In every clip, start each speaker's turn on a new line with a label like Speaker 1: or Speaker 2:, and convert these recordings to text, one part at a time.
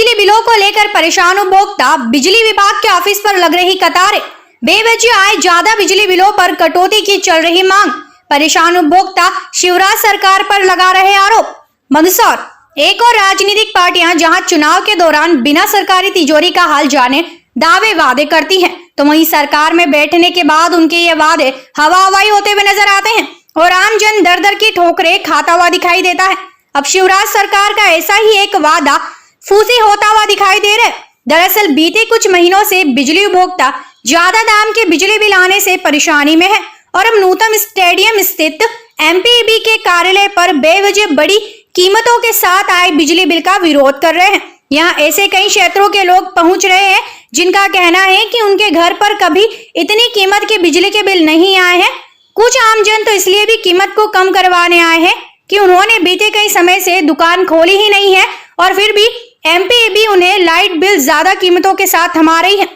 Speaker 1: बिजली बिलों को लेकर परेशान उपभोक्ता, बिजली विभाग के ऑफिस पर लग रही कतारें, बेवजह आए ज्यादा बिजली बिलों पर कटौती की चल रही मांग, परेशान उपभोक्ता शिवराज सरकार पर लगा रहे आरोप। मंदसौर, एक और राजनीतिक पार्टियां जहां चुनाव के दौरान बिना सरकारी तिजोरी का हाल जाने दावे वादे करती हैं, तो वहीं सरकार में बैठने के बाद उनके ये वादे हवा हवाई होते हुए नजर आते हैं और आम जन दर दर की ठोकरें खाता हुआ दिखाई देता है। अब शिवराज सरकार का ऐसा ही एक वादा फूसी होता हुआ दिखाई दे रहा है। दरअसल बीते कुछ महीनों से बिजली उपभोक्ता ज्यादा दाम के बिजली बिल आने से परेशानी में है और अब नूतन स्टेडियम स्थित एमपीईबी के कार्यालय पर बेवजह बड़ी कीमतों के साथ आए बिजली बिल का विरोध कर रहे हैं। यहाँ ऐसे कई क्षेत्रों के लोग पहुंच रहे हैं जिनका कहना है कि उनके घर पर कभी इतनी कीमत के बिजली के बिल नहीं आए हैं। कुछ आमजन तो इसलिए भी कीमत को कम करवाने आए हैं कि उन्होंने बीते कई समय से दुकान खोली ही नहीं है और फिर भी एमपीईबी उन्हें लाइट बिल ज्यादा कीमतों के साथ थमा रही है।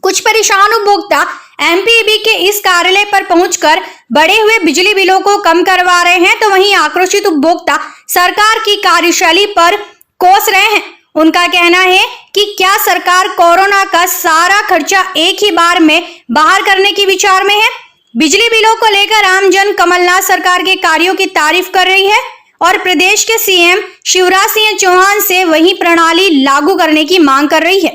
Speaker 1: कुछ परेशान उपभोक्ता एमपीईबी के इस कार्यालय पर पहुंचकर बढ़े हुए बिजली बिलों को कम करवा रहे हैं, तो वहीं आक्रोशित उपभोक्ता सरकार की कार्यशैली पर कोस रहे हैं। उनका कहना है कि क्या सरकार कोरोना का सारा खर्चा एक ही बार में बाहर करने की विचार में है। बिजली बिलों को लेकर आमजन कमलनाथ सरकार के कार्यों की तारीफ कर रही है और प्रदेश के सीएम शिवराज सिंह चौहान से वही प्रणाली लागू करने की मांग कर रही है।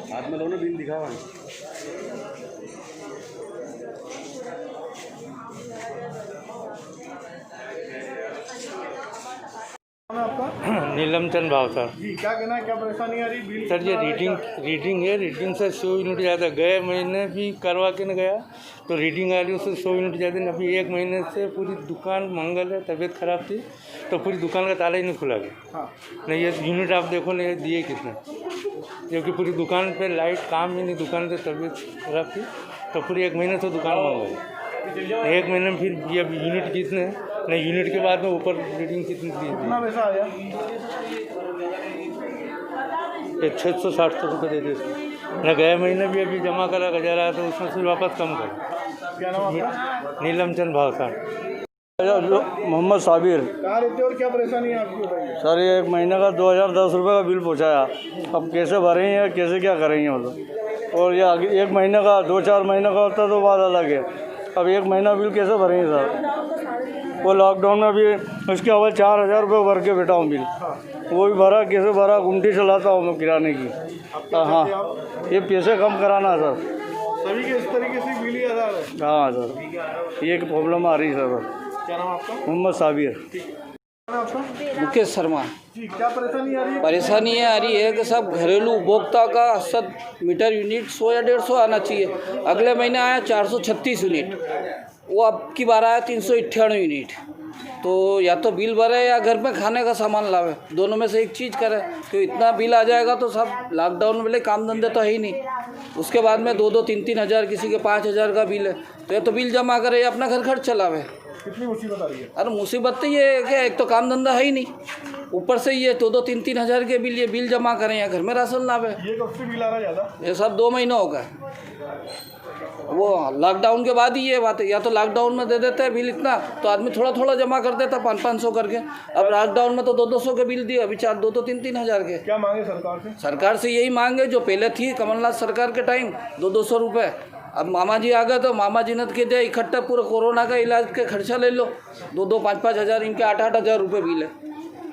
Speaker 2: हाथ में लो ना, बिल दिखाओ।
Speaker 3: नीलम चंद भाव सर
Speaker 2: जी, क्या कहना है, क्या परेशानी आ रही बिल?
Speaker 3: सर ये रीडिंग से 100 यूनिट ज़्यादा गए महीने भी करवा के न गया तो रीडिंग आ रही उससे 100 यूनिट ज़्यादा। अभी एक महीने से पूरी दुकान मंगल है, तबीयत खराब थी तो पूरी दुकान का ताला ही नहीं खुला गया।
Speaker 2: हाँ।
Speaker 3: नहीं ये यूनिट आप देखो ना, ये दिए कितने, क्योंकि पूरी दुकान पे लाइट काम ही नहीं, दुकान से तबीयत खराब थी तो पूरी एक महीने से दुकान बंद गई। एक महीने में फिर ये यूनिट कितने नहीं, यूनिट के बाद में ऊपर रीडिंग कितनी दी थी,
Speaker 2: कितना पैसा आया?
Speaker 3: ये 660 रुपये दे देते न। गए महीने भी अभी जमा करा जा रहा है तो उसमें से वापस कम करो।
Speaker 2: क्या नाम आपका?
Speaker 3: नीलम चंद भाव सर।
Speaker 4: मोहम्मद साबिर।
Speaker 2: कहाँ रहते हो और क्या परेशानी है आपकी? बताइए
Speaker 4: सर ये एक महीने का 2010 रुपये का बिल पहुंचाया, अब कैसे भरेंगे, कैसे क्या करेंगे मतलब। और ये आगे एक महीने का 2-4 महीने का होता तो बात अलग है, अब एक महीना बिल कैसे भरेंगे सर। वो लॉकडाउन में भी उसके अव्वल 4000 रुपये भर के बैठा हूँ बिल, वो भी भरा, कैसे भरा, गुमटी चलाता हूँ मैं किराने की। हाँ, ये पैसे कम कराना सर।
Speaker 2: सभी के इस तरीके से बिल ही अदा है?
Speaker 4: हाँ सर, ये प्रॉब्लम आ रही है सर।
Speaker 2: क्या नाम आपका?
Speaker 4: मोहम्मद साबिर।
Speaker 5: मुकेश शर्मा।
Speaker 2: जी, क्या परेशानी आ रही है?
Speaker 5: परेशानी ये आ रही है कि सब घरेलू उपभोक्ता का 80 मीटर यूनिट 100 या 150 आना चाहिए। अगले महीने आया 436 यूनिट, वो अब की बार आया 398 यूनिट। तो या तो बिल भरे या घर में खाने का सामान लावे, दोनों में से एक चीज़ करे। तो इतना बिल आ जाएगा तो सब लॉकडाउन में काम धंधे तो है ही नहीं। उसके बाद में 2-2, 3-3 हज़ार, किसी के 5,000 का बिल है, तो ये तो बिल जमा करे या अपना घर खर्च चलावे।
Speaker 2: कितनी मुसीबत आ रही है?
Speaker 5: अरे मुसीबत तो ये है कि एक तो काम धंधा है ही नहीं, ऊपर से ये 2-2, 3-3 हज़ार के बिल, ये बिल जमा करें या घर में राशन लावे।
Speaker 2: ये कब से बिल आ रहा है ज़्यादा?
Speaker 5: ये सब 2 महीने हो गए, वो लॉकडाउन के बाद ही ये बात है। या तो लॉकडाउन में दे देते हैं बिल इतना तो आदमी थोड़ा थोड़ा जमा कर देता 500-500 करके। अब लॉकडाउन में तो 200-200 के बिल दिए, अभी 2-2, 3-3 हज़ार के।
Speaker 2: क्या मांगे सरकार से?
Speaker 5: सरकार से यही मांगे जो पहले थी कमलनाथ सरकार के टाइम, 200-200 रुपये। अब मामा जी आ गए तो मामा जी ने कह दिया इकट्ठा पूरा कोरोना का इलाज के खर्चा ले लो, 2-2, 5-5 हज़ार, इनके 8-8 हज़ार रुपये बिल है।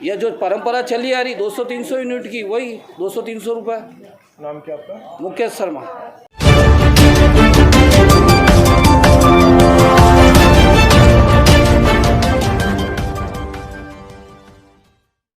Speaker 5: यह जो परंपरा चली आ रही 200-300 यूनिट की, वही 200-300 रुपये।
Speaker 2: नाम क्या आपका?
Speaker 5: मुकेश शर्मा।